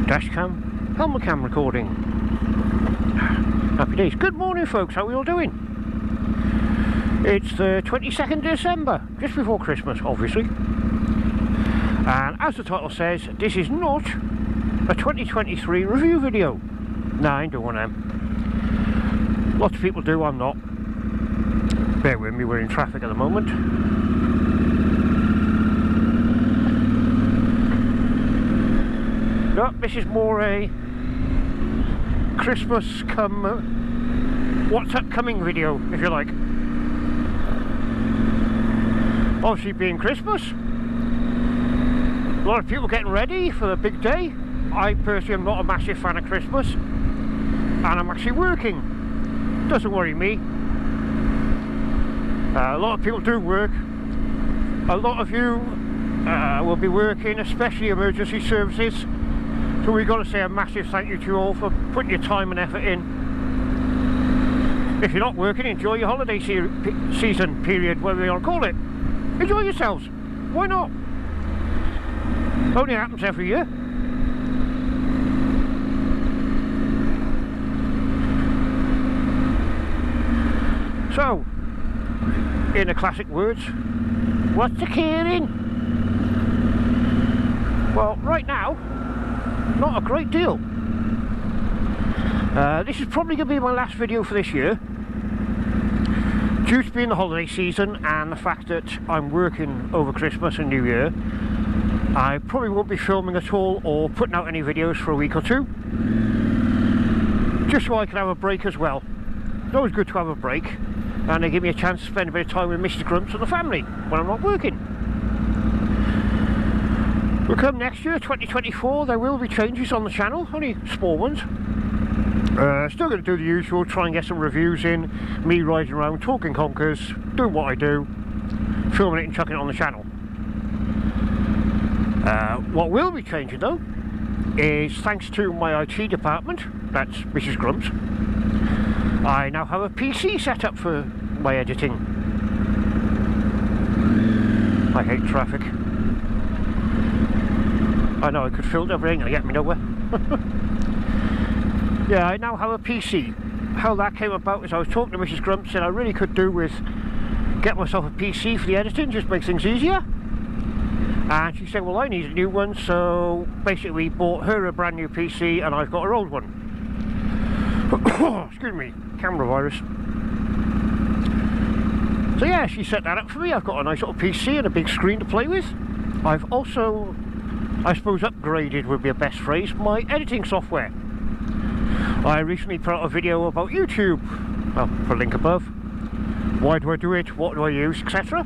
dash cam, helmet cam recording. Happy days. Good morning folks, how are we all doing? It's the 22nd December, just before Christmas obviously. And as the title says, this is not a 2023 review video. Nah, I ain't doing one of them. Lots of people do, I'm not. Bear with me, we're in traffic at the moment. No, this is more a Christmas come what's upcoming video, if you like. Obviously being Christmas, a lot of people getting ready for the big day. I personally am not a massive fan of Christmas, and I'm actually working. Doesn't worry me. A lot of people do work. A lot of you will be working, especially emergency services. So we've got to say a massive thank you to you all for putting your time and effort in. If you're not working, enjoy your holiday season period, whatever you want to call it. Enjoy yourselves. Why not? Only happens every year. So, in the classic words, what's the caring? Well, right now, not a great deal. This is probably going to be my last video for this year, due to being the holiday season and the fact that I'm working over Christmas and New Year. I probably won't be filming at all or putting out any videos for a week or two, just so I can have a break as well. It's always good to have a break, and they give me a chance to spend a bit of time with Mrs. Grumps and the family when I'm not working. We'll come next year, 2024, there will be changes on the channel, only small ones. Still going to do the usual, try and get some reviews in, me riding around, talking conkers, doing what I do, filming it and chucking it on the channel. What will be changing though, is thanks to my IT department, that's Mrs. Grumps, I now have a PC set up for my editing. I hate traffic. I know I could filter, but it ain't gonna get me nowhere. Yeah, I now have a PC. How that came about is I was talking to Mrs. Grumps and I really could do with get myself a PC for the editing, just make things easier. And she said, well, I need a new one, so basically we bought her a brand new PC and I've got her old one. Excuse me, camera virus. So yeah, she set that up for me. I've got a nice little PC and a big screen to play with. I've also, I suppose upgraded would be a best phrase, my editing software. I recently put out a video about YouTube, well, put a link above. Why do I do it, what do I use, etc.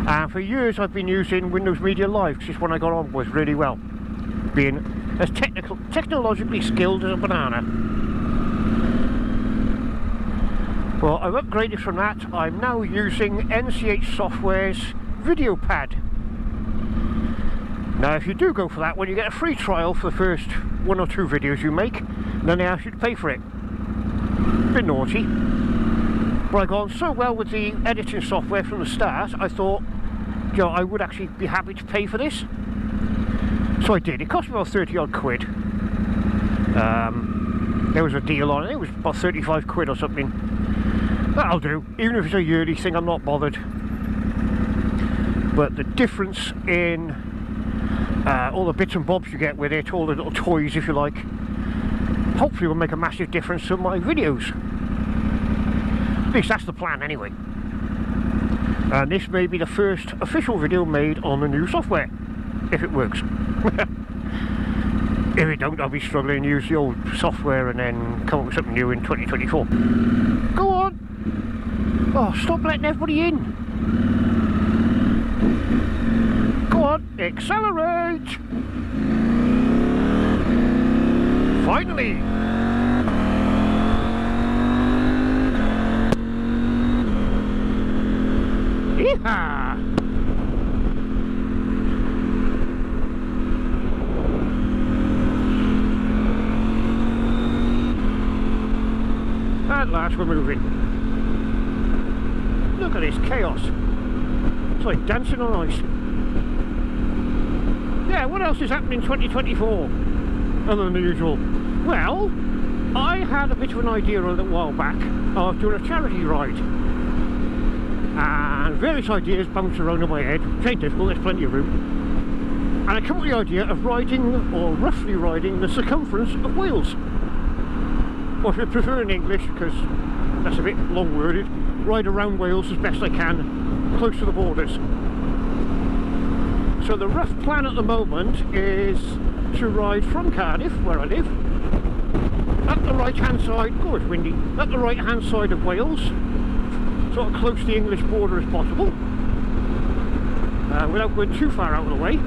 And for years I've been using Windows Media Live, because it's one I got on with really well, being as technologically skilled as a banana. Well, I've upgraded from that. I'm now using NCH Software's Video Pad. Now if you do go for that one, you get a free trial for the first 1 or 2 videos you make, and then they ask you to pay for it. Bit naughty. But I got on so well with the editing software from the start, I thought, you know, I would actually be happy to pay for this. So I did. It cost me about 30 odd quid. There was a deal on it, it was about 35 quid or something. That'll do. Even if it's a yearly thing, I'm not bothered. But the difference in all the bits and bobs you get with it, all the little toys if you like, hopefully will make a massive difference to my videos. At least that's the plan anyway. And this may be the first official video made on the new software, if it works. If it don't, I'll be struggling to use the old software and then come up with something new in 2024. Go on! Oh, stop letting everybody in! Go on, accelerate! Finally! Yeehaw! At last we're moving. Look at this chaos. It's like dancing on ice. Yeah, what else is happening in 2024? other than the usual? Well, I had a bit of an idea a little while back of doing a charity ride. And various ideas bounced around in my head. It ain't difficult, there's plenty of room. And I come up with the idea of riding, or roughly riding, the circumference of Wales. Or if you prefer in English, because that's a bit long-worded, ride around Wales as best I can, close to the borders. So the rough plan at the moment is to ride from Cardiff, where I live, up the right-hand side, oh it's windy, up the right-hand side of Wales, sort of close to the English border as possible, without going too far out of the way.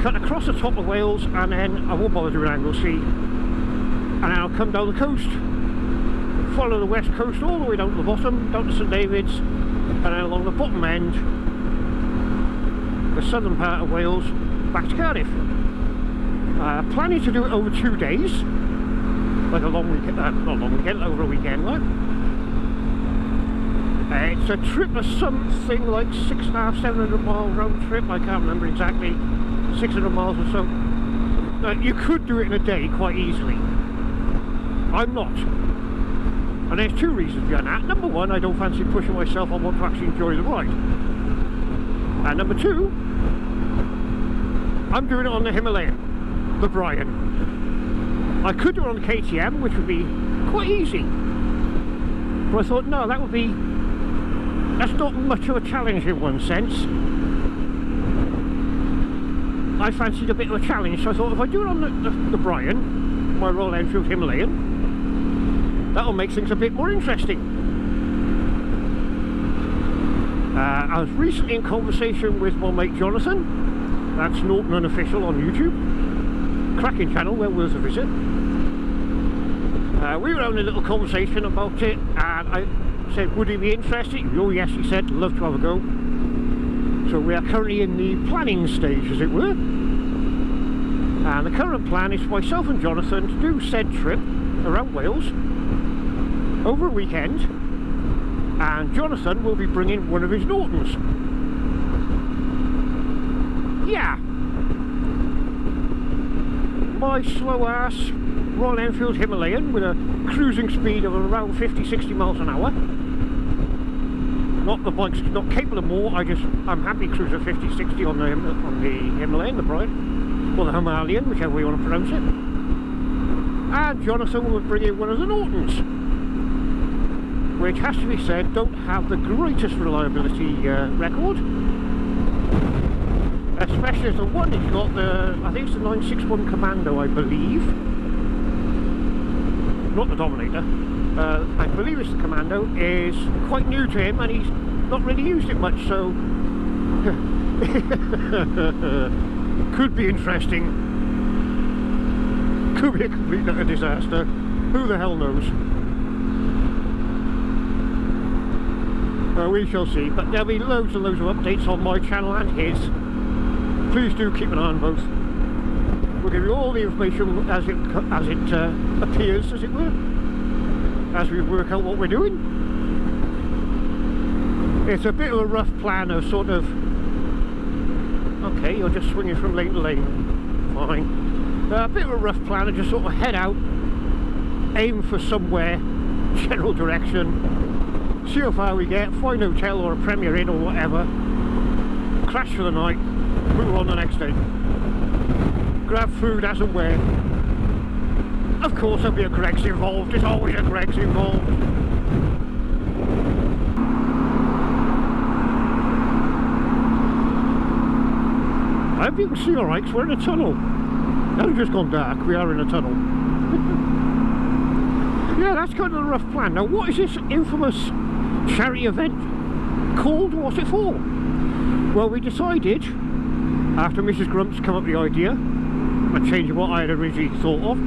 Cut across the top of Wales, and then I won't bother doing Anglesey, and then I'll come down the coast, follow the west coast all the way down to the bottom, down to St David's, and then along the bottom end, the southern part of Wales, back to Cardiff. Planning to do it over 2 days, like a long weekend, not a long weekend, over a weekend like. It's a trip of something like 650, 700 mile round trip, I can't remember exactly, 600 miles or so. You could do it in a day quite easily. I'm not. And there's two reasons behind that. Number one, I don't fancy pushing myself, I want to actually enjoy the ride. And number two, I'm doing it on the Himalayan, the Brian. I could do it on the KTM, which would be quite easy. But I thought, no, that's not much of a challenge in one sense. I fancied a bit of a challenge, so I thought if I do it on the Brian, my Royal Enfield Himalayan, that'll make things a bit more interesting. I was recently in conversation with my mate Jonathan, that's Norton Unofficial on YouTube, cracking channel, well worth a visit. We were having a little conversation about it, and I said, would he be interested? Oh yes, he said, love to have a go. So we are currently in the planning stage, as it were. And the current plan is for myself and Jonathan to do said trip around Wales over a weekend, and Jonathan will be bringing one of his Nortons. Yeah. My slow ass Royal Enfield Himalayan with a cruising speed of around 50-60 miles an hour. Not the bike's not capable of more, I'm happy cruising 50-60 on the Himalayan, the Brian, or the Himalayan, whichever way you want to pronounce it. And Jonathan will bring in one of the Nortons, which has to be said don't have the greatest reliability record, especially as the one he's got, I think it's the 961 Commando, I believe, not the Dominator, I believe it's the Commando, is quite new to him and he's not really used it much, so could be interesting, could be a complete utter disaster, who the hell knows. We shall see, but there'll be loads and loads of updates on my channel and his. Please do keep an eye on both. We'll give you all the information as it appears, as it were, as we work out what we're doing. It's a bit of a rough plan of sort of, okay, you're just swinging from lane to lane, fine. A bit of a rough plan of just sort of head out, aim for somewhere, general direction, see how far we get, find a hotel or a Premier Inn or whatever, crash for the night, move on the next day. Grab food as and where. Of course there'll be a Greg's involved, there's always a Greg's involved. I hope you can see alright, because we're in a tunnel. Now we've just gone dark, we are in a tunnel. Yeah, that's kind of a rough plan. Now what is this infamous charity event called? What's it for? Well, we decided, after Mrs. Grumps come up with the idea, a change of what I had originally thought of,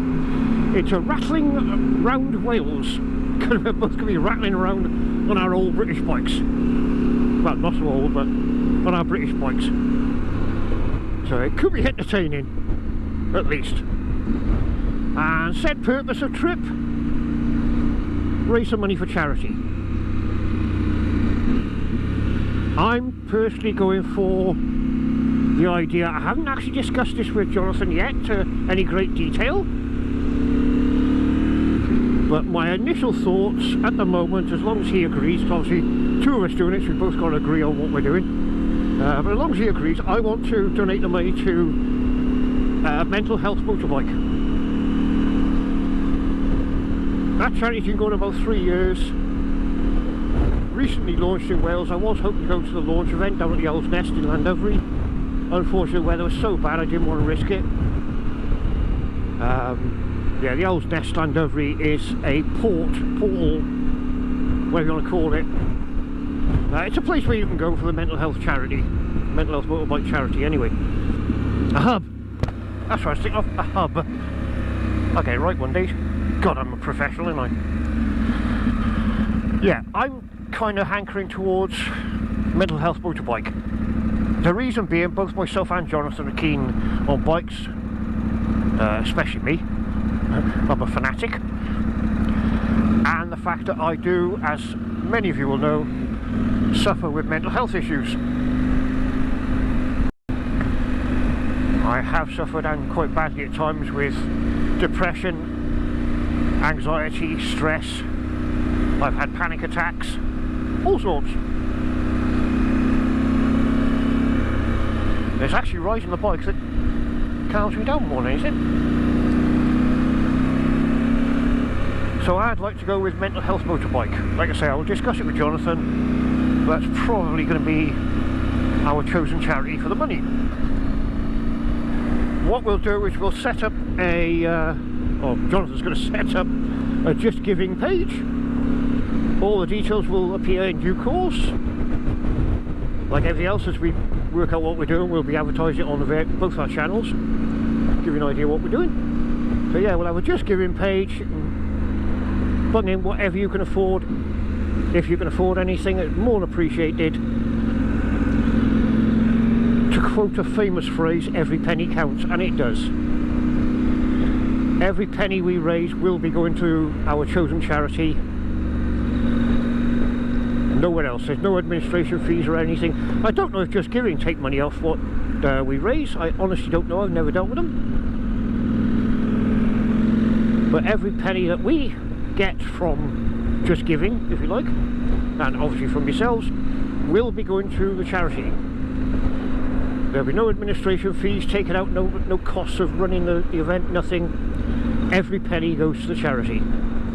it's a rattling round Wales. We're both going to be rattling around on our old British bikes. Well, not so old, but on our British bikes. So it could be entertaining, at least. And said purpose of trip, raise some money for charity. I'm personally going for the idea. I haven't actually discussed this with Jonathan yet to any great detail, but my initial thoughts at the moment, as long as he agrees, obviously two of us doing it, so we've both got to agree on what we're doing, but as long as he agrees, I want to donate the money to mental health motorbike. That charity's been going about 3 years. Recently launched in Wales. I was hoping to go to the launch event down at the Owl's Nest in Llandovery. Unfortunately, the weather was so bad I didn't want to risk it. Yeah, the Owl's Nest Llandovery is a portal, whatever you want to call it. It's a place where you can go for the mental health charity, mental health motorbike charity anyway. A hub. That's what I was thinking of, a hub. I'll get it right one day. God, I'm a professional, aren't I? Yeah, I'm kind of hankering towards mental health motorbike. The reason being, both myself and Jonathan are keen on bikes, especially me. I'm a fanatic, and the fact that I do, as many of you will know, suffer with mental health issues. I have suffered, and quite badly at times, with depression, anxiety, stress. I've had panic attacks, all sorts. It's actually riding the bike that calms me down more than anything. So I'd like to go with mental health motorbike. Like I say, I will discuss it with Jonathan, but that's probably going to be our chosen charity for the money. What we'll do is we'll set up a, Jonathan's going to set up a Just Giving page. All the details will appear in due course. Like everything else, as we work out what we're doing, we'll be advertising it on both our channels, give you an idea what we're doing. So yeah, we'll have a Just Giving page. Bung in whatever you can afford. If you can afford anything, it's more than appreciated. To quote a famous phrase, every penny counts, and it does. Every penny we raise will be going to our chosen charity. Nowhere else. There's no administration fees or anything. I don't know if Just Giving take money off what we raise. I honestly don't know. I've never dealt with them. But every penny that we get from Just Giving, if you like, and obviously from yourselves, will be going to the charity. There'll be no administration fees taken out, no costs of running the event, nothing. Every penny goes to the charity,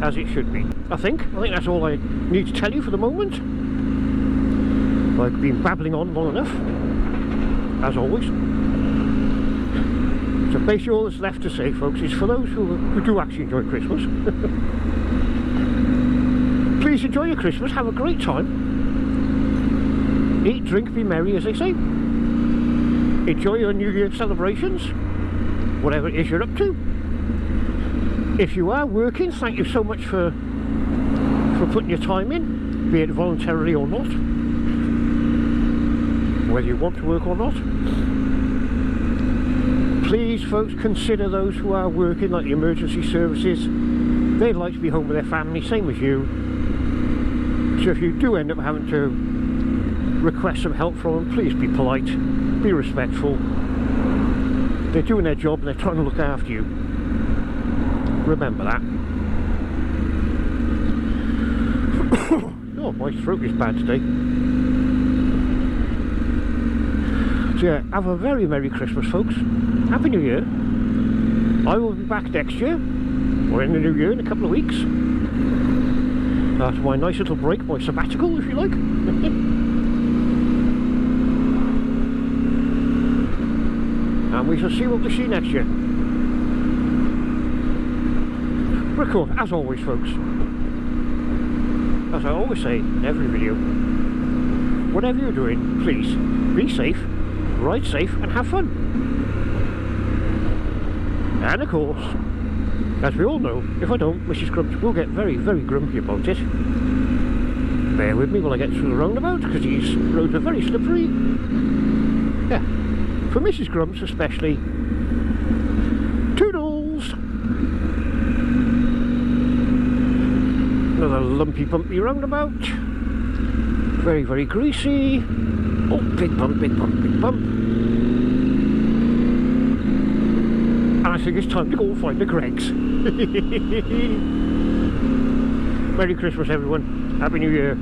as it should be. I think that's all I need to tell you for the moment. I've been babbling on long enough, as always. So basically all that's left to say, folks, is for those who do actually enjoy Christmas, please enjoy your Christmas, have a great time. Eat, drink, be merry, as they say. Enjoy your New Year celebrations, whatever it is you're up to. If you are working, thank you so much for putting your time in, be it voluntarily or not, whether you want to work or not. Please, folks, consider those who are working, like the emergency services. They'd like to be home with their family, same as you. So if you do end up having to request some help from them, please be polite, be respectful. They're doing their job and they're trying to look after you. Remember that. Oh, my throat is bad today. So yeah, have a very Merry Christmas, folks. Happy New Year. I will be back next year, or in the new year, in a couple of weeks. That's my nice little break, my sabbatical, if you like. And we shall see what we see next year. Record, as always, folks. As I always say in every video, whatever you're doing, please be safe, ride safe, and have fun. And of course, as we all know, if I don't, Mrs. Grumps will get very, very grumpy about it. Bear with me while I get through the roundabout, because these roads are very slippery. Yeah, for Mrs. Grumps especially, toodles! Another lumpy, bumpy roundabout. Very, very greasy. Oh, big bump, big bump, big bump. I think it's time to go find the Gregs. Merry Christmas everyone, Happy New Year.